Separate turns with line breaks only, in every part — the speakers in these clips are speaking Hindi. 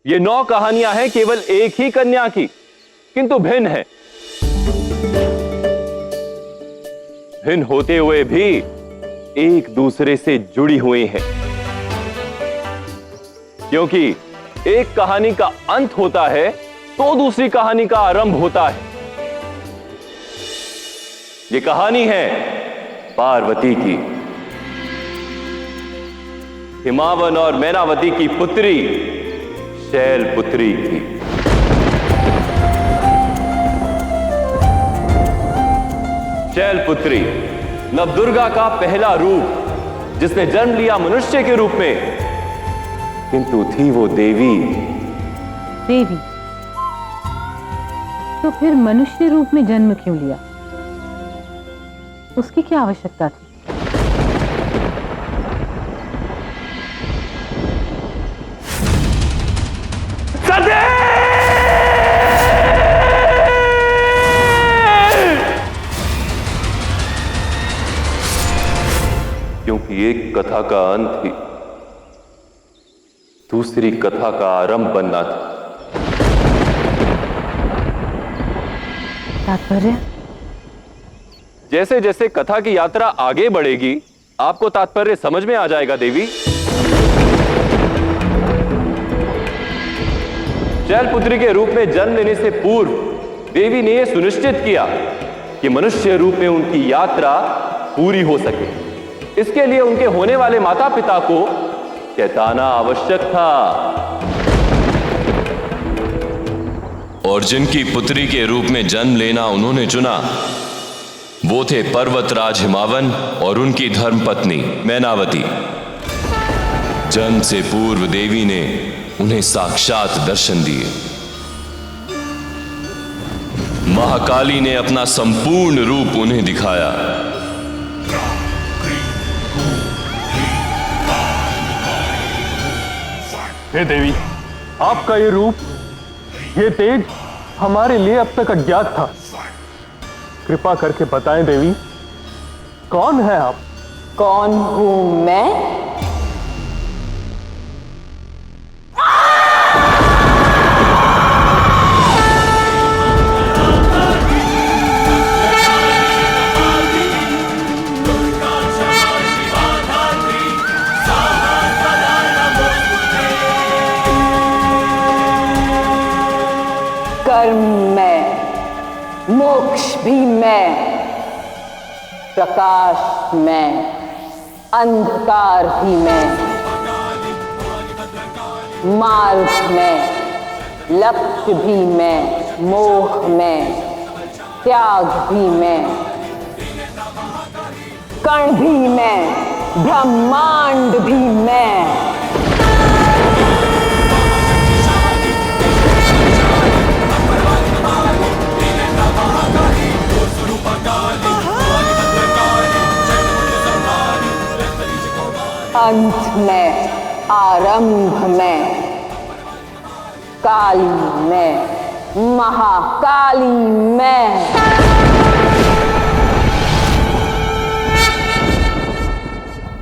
ये 9 कहानियां हैं केवल एक ही कन्या की, किंतु भिन्न है। भिन्न होते हुए भी एक दूसरे से जुड़ी हुई हैं, क्योंकि एक कहानी का अंत होता है तो दूसरी कहानी का आरंभ होता है। ये कहानी है पार्वती की, हिमावन और मैनावती की पुत्री शैलपुत्री की। शैलपुत्री नवदुर्गा का पहला रूप, जिसने जन्म लिया मनुष्य के रूप में, किंतु थी वो देवी।
देवी? तो फिर मनुष्य रूप में जन्म क्यों लिया? उसकी क्या आवश्यकता थी?
क्योंकि एक कथा का अंत ही दूसरी कथा का आरंभ बनना था।
तात्पर्य?
जैसे जैसे कथा की यात्रा आगे बढ़ेगी, आपको तात्पर्य समझ में आ जाएगा देवी। शैलपुत्री के रूप में जन्म लेने से पूर्व देवी ने यह सुनिश्चित किया कि मनुष्य रूप में उनकी यात्रा पूरी हो सके। इसके लिए उनके होने वाले माता पिता को चेताना आवश्यक था।
और जिनकी पुत्री के रूप में जन्म लेना उन्होंने चुना, वो थे पर्वतराज हिमावन और उनकी धर्मपत्नी मैनावती। जन्म से पूर्व देवी ने उन्हें साक्षात दर्शन दिए। महाकाली ने अपना संपूर्ण रूप उन्हें दिखाया।
हे देवी, आपका ये रूप, ये तेज हमारे लिए अब तक अज्ञात था। कृपा करके बताएं देवी, कौन है आप?
कौन हूं मैं? कर्म मैं, मोक्ष भी मैं, प्रकाश मैं, अंधकार भी मैं, मार्ग मैं, लक्ष्य भी मैं, मोह मैं, त्याग भी मैं, कण भी मैं, ब्रह्मांड भी मैं। अंत में, आरंभ में, काली में, महाकाली में।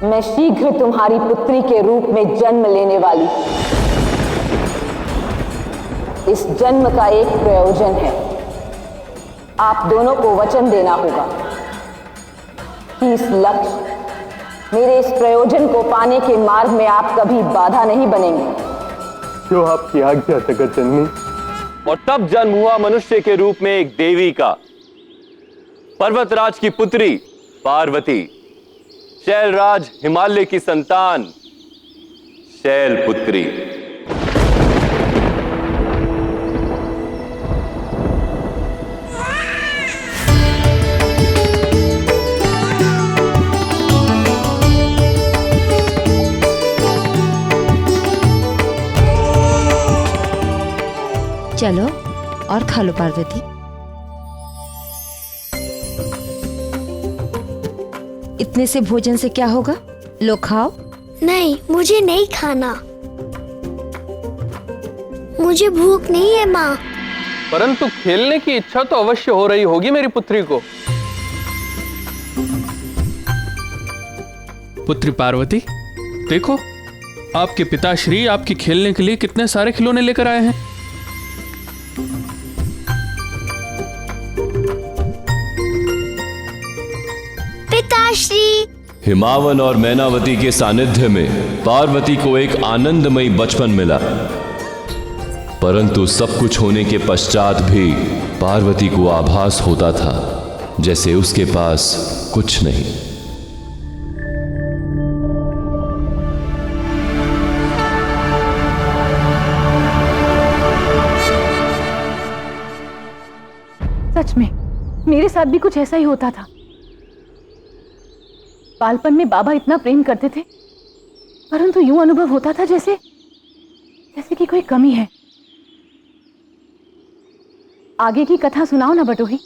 मैं शीघ्र तुम्हारी पुत्री के रूप में जन्म लेने वाली। इस जन्म का एक प्रयोजन है। आप दोनों को वचन देना होगा कि इस लक्ष्य, मेरे इस प्रयोजन को पाने के मार्ग में आप कभी बाधा नहीं बनेंगे।
जो आपकी आज्ञा जगत जननी।
और तब जन्म हुआ मनुष्य के रूप में एक देवी का, पर्वतराज की पुत्री पार्वती, शैलराज हिमालय की संतान शैलपुत्री।
चलो और खा लो पार्वती। इतने से भोजन से क्या होगा? लो खाओ।
नहीं, मुझे नहीं खाना। मुझे भूख नहीं है माँ।
परंतु खेलने की इच्छा तो अवश्य हो रही होगी मेरी पुत्री को।
पुत्री पार्वती, देखो आपके पिताश्री आपके खेलने के लिए कितने सारे खिलौने लेकर आए हैं।
पिताश्री।
हिमावन और मैनावती के सानिध्य में पार्वती को एक आनंदमयी बचपन मिला, परंतु सब कुछ होने के पश्चात भी पार्वती को आभास होता था जैसे उसके पास कुछ नहीं।
सच में मेरे साथ भी कुछ ऐसा ही होता था। बालपन में बाबा इतना प्रेम करते थे, परंतु यूं अनुभव होता था जैसे कि कोई कमी है। आगे की कथा सुनाओ ना बटोही।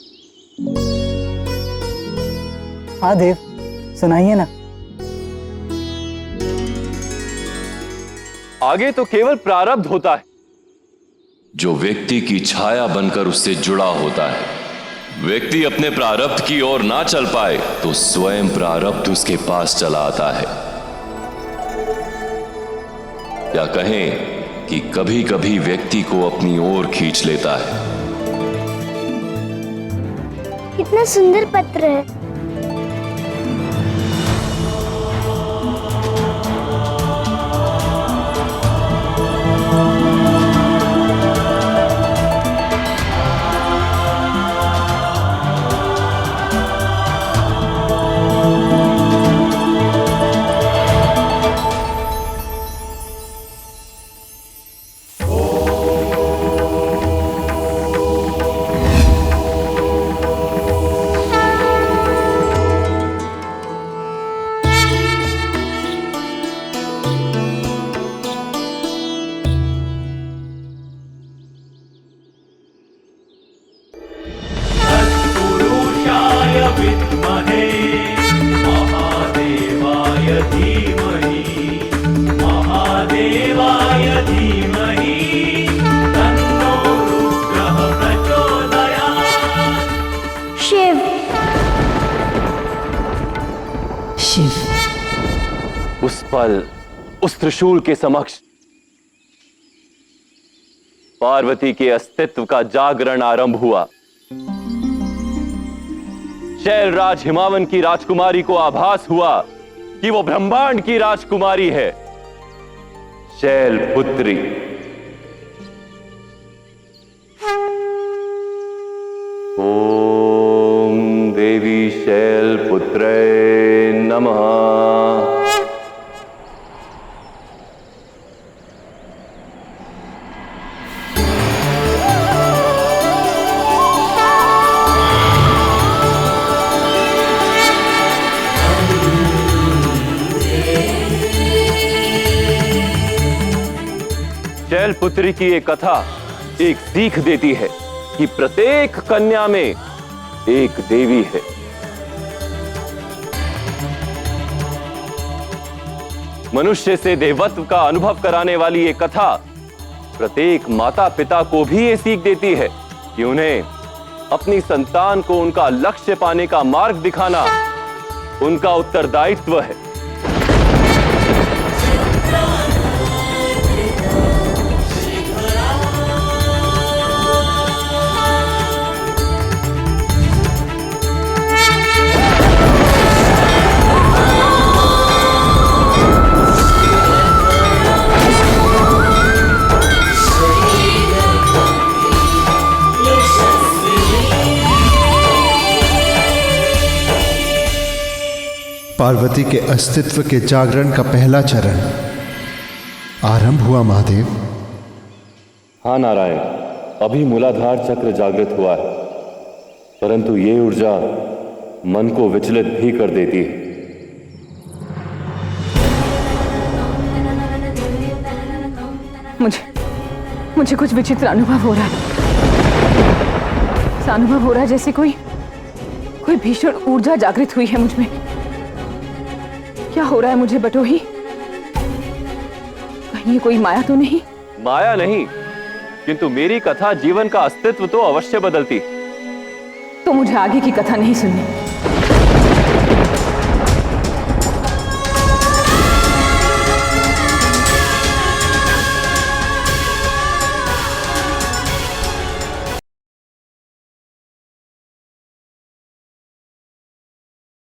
हाँ देव, सुनाइए ना।
आगे तो केवल प्रारब्ध होता है।
जो व्यक्ति की छाया बनकर उससे जुड़ा होता है, व्यक्ति अपने प्रारब्ध की ओर ना चल पाए तो स्वयं प्रारब्ध उसके पास चला आता है। या कहें कि कभी कभी व्यक्ति को अपनी ओर खींच लेता है।
कितना सुंदर पत्र है।
उस पल उस त्रिशूल के समक्ष पार्वती के अस्तित्व का जागरण आरंभ हुआ। शैलराज हिमावन की राजकुमारी को आभास हुआ कि वो ब्रह्मांड की राजकुमारी है, शैलपुत्री। ओम देवी शैलपुत्रे नमः। शैलपुत्री की एक कथा एक सीख देती है कि प्रत्येक कन्या में एक देवी है। मनुष्य से देवत्व का अनुभव कराने वाली ये कथा प्रत्येक माता पिता को भी ये सीख देती है कि उन्हें अपनी संतान को उनका लक्ष्य पाने का मार्ग दिखाना उनका उत्तरदायित्व है।
पार्वती के अस्तित्व के जागरण का पहला चरण आरंभ हुआ महादेव।
हाँ नारायण, अभी मूलाधार चक्र जागृत हुआ है, परंतु ये ऊर्जा मन को विचलित भी कर देती है।
मुझे कुछ विचित्र अनुभव हो रहा है। ऐसा अनुभव हो रहा है जैसे कोई भीषण ऊर्जा जागृत हुई है मुझ में। क्या हो रहा है मुझे बटोही? कहीं ये कोई माया तो नहीं?
माया नहीं, किंतु मेरी कथा जीवन का अस्तित्व तो अवश्य बदलती।
तो मुझे आगे की कथा नहीं सुननी।